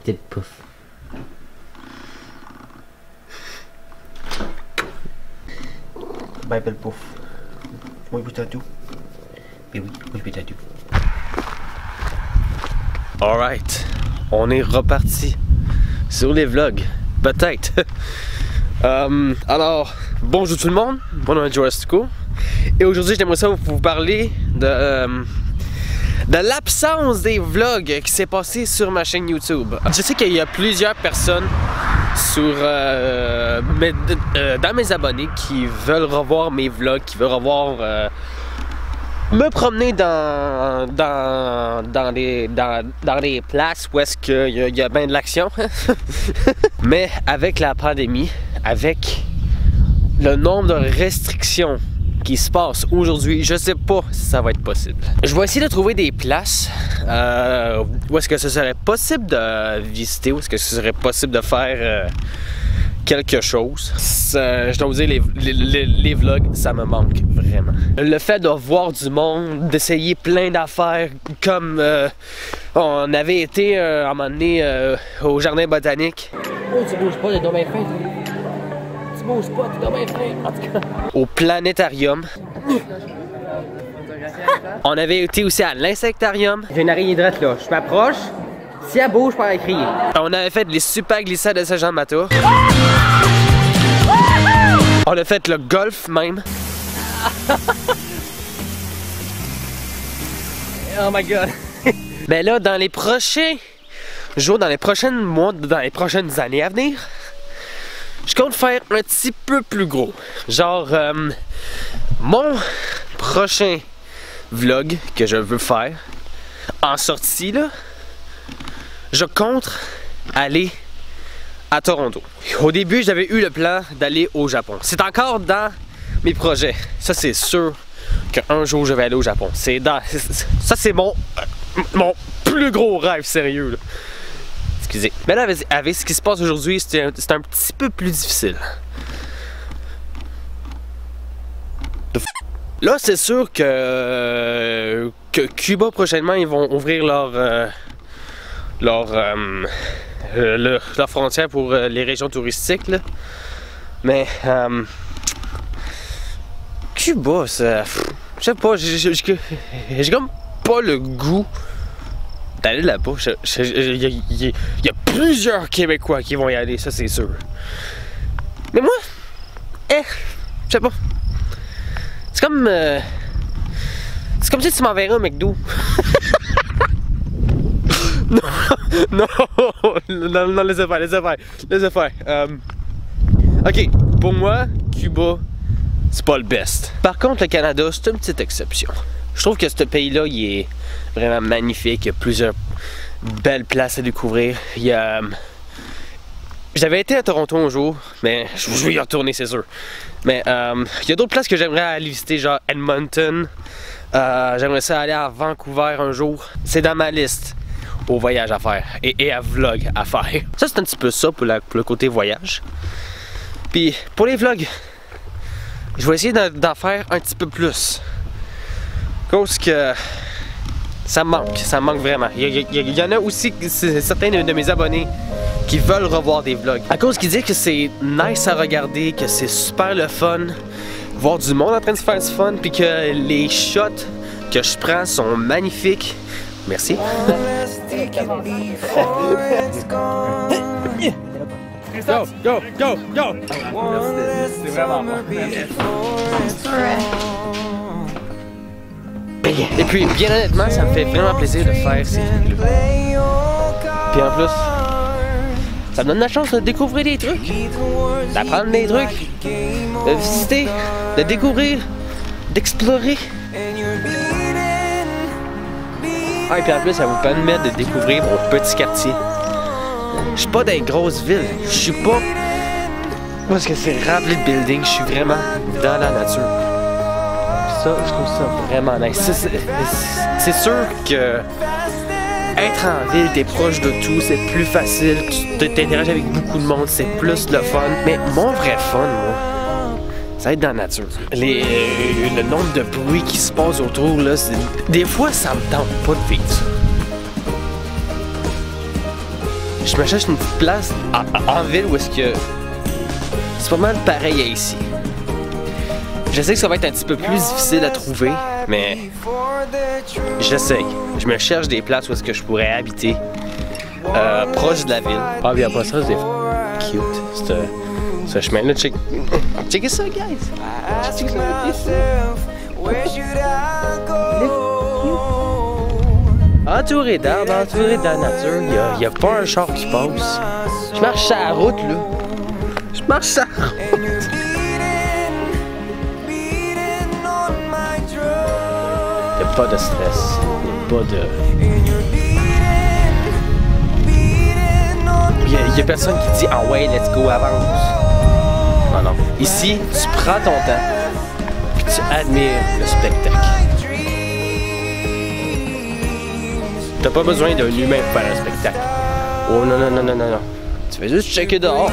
Petite pouf. Bye belle pouf. Oui, oui, t'as tout. Mais oui, oui, oui, t'as tout. Alright, on est reparti sur les vlogs, peut-être. Alors, bonjour tout le monde, mon nom est Joastico. Et aujourd'hui, j'aimerais ça vous parler de l'absence des vlogs qui s'est passé sur ma chaîne YouTube. Je sais qu'il y a plusieurs personnes dans mes abonnés qui veulent revoir mes vlogs, qui veulent revoir me promener dans des places où est-ce qu'il y a bien de l'action. Mais avec la pandémie, avec le nombre de restrictions qui se passe aujourd'hui, je sais pas si ça va être possible. Je vais essayer de trouver des places où est-ce que ce serait possible de visiter, où est-ce que ce serait possible de faire quelque chose. Je dois vous dire, les vlogs, ça me manque vraiment. Le fait de voir du monde, d'essayer plein d'affaires, comme on avait été à un moment donné au jardin botanique. Oh, tu bouges pas, t'es dans mes fins. Tu bouges pas, t'es dans mes fins, en tout cas. Au planétarium. On avait été aussi à l'insectarium. J'ai une araignée droite là, je m'approche. Si elle bouge, je peux aller crier. On avait fait les super glissades de Saint-Jean-de-Mata. On a fait le golf même. Oh my god. Mais là, dans les prochains jours, dans les prochains mois, dans les prochaines années à venir, je compte faire un petit peu plus gros. Genre, mon prochain vlog que je veux faire en sortie là, je compte aller à Toronto. Au début, j'avais eu le plan d'aller au Japon. C'est encore dans mes projets. Ça, c'est sûr qu'un jour, je vais aller au Japon. Ça, c'est mon plus gros rêve, sérieux. Là. Excusez. Mais là, avec ce qui se passe aujourd'hui, c'est un petit peu plus difficile. Là, c'est sûr que Cuba, prochainement, ils vont ouvrir leur frontière pour les régions touristiques là. Mais Cuba, ça, je sais pas, j'ai comme pas le goût d'aller là-bas. Il y a plusieurs Québécois qui vont y aller, ça c'est sûr. Mais moi, je sais pas. C'est comme si tu m'enverrais un McDo. Non, laissez faire. Ok, pour moi, Cuba, c'est pas le best. Par contre, le Canada, c'est une petite exception. Je trouve que ce pays-là, il est vraiment magnifique. Il y a plusieurs belles places à découvrir. J'avais été à Toronto un jour, mais je vais y retourner, c'est sûr. Mais il y a d'autres places que j'aimerais aller visiter, genre Edmonton. J'aimerais ça aller à Vancouver un jour. C'est dans ma liste. Au voyage à faire et à vlog à faire. Ça, c'est un petit peu ça pour le côté voyage. Puis pour les vlogs, je vais essayer d'en faire un petit peu plus. Cause que ça me manque vraiment. Il y en a aussi certains de mes abonnés qui veulent revoir des vlogs. À cause qu'ils disent que c'est nice à regarder, que c'est super le fun, voir du monde en train de se faire du fun, puis que les shots que je prends sont magnifiques. Merci. Go! C'est vraiment bon. Et puis, bien honnêtement, ça me fait vraiment plaisir de faire ces trucs-là. Puis en plus, ça me donne la chance de découvrir des trucs, d'apprendre des trucs, de visiter, de découvrir, d'explorer. Ah, et puis en plus, ça vous permet de découvrir mon petit quartier. Je suis pas dans une grosse ville. Je suis pas... Parce que c'est rempli de buildings. Je suis vraiment dans la nature. Puis ça, je trouve ça vraiment nice. C'est sûr que... Être en ville, t'es proche de tout, c'est plus facile. Tu t'interagis avec beaucoup de monde, c'est plus le fun. Mais mon vrai fun, moi, ça va être dans la nature. Le nombre de bruits qui se passe autour, là, des fois, ça me tente pas de vivre ça. je me cherche une petite place en ville où est-ce que c'est pas mal pareil à ici. Je sais que ça va être un petit peu plus difficile à trouver, mais j'essaye. Je me cherche des places où est-ce que je pourrais habiter proche de la ville. Ah, bien pas ça, c'est cute. Ce chemin-là, checkez ça, guys! Checkez ça, entouré d'arbres, entouré de la nature, il y a pas un char qui passe. Je marche sur la route, là. Je marche sur la route. Il n'y a pas de stress. Il n'y a pas de... Il y a personne qui dit « Ah ouais, let's go, avance ». Non, non. Ici, tu prends ton temps puis tu admires le spectacle. T'as pas besoin d'un humain pour faire un spectacle. Oh non, non, non, non, non, non. Tu fais juste checker dehors.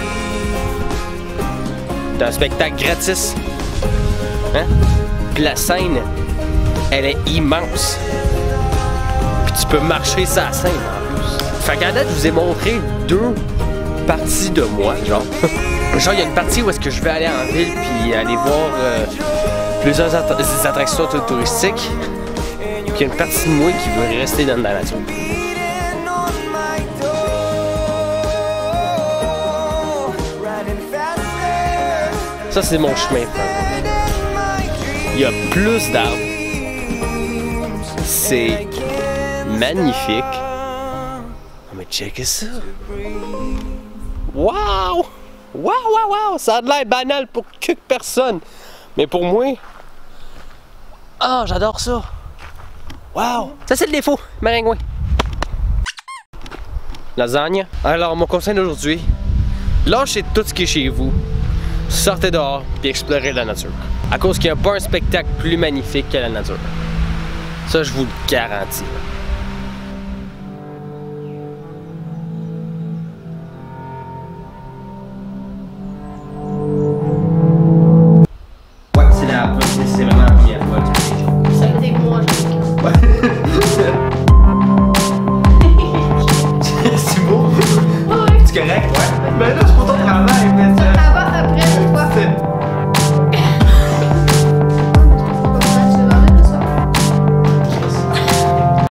T'as un spectacle gratis. Hein? Puis la scène, elle est immense. Puis tu peux marcher sur la scène en plus. Fait qu'à date, je vous ai montré 2 parties de moi, genre. Genre, il y a une partie où est-ce que je vais aller en ville puis aller voir plusieurs attractions touristiques. Puis il y a une partie de moi qui veut rester dans la nature. Ça, c'est mon chemin. Il y a plus d'arbres. C'est magnifique. Oh, mais checkez ça. Wow! Wow, wow, wow! Ça a l'air banal pour quelques personnes. Mais pour moi... Ah, oh, j'adore ça! Wow! Ça, c'est le défaut, maringouin. Lasagne. Alors, mon conseil d'aujourd'hui, lâchez tout ce qui est chez vous. Sortez dehors et explorez la nature. À cause qu'il n'y a pas un spectacle plus magnifique que la nature. Ça, je vous le garantis.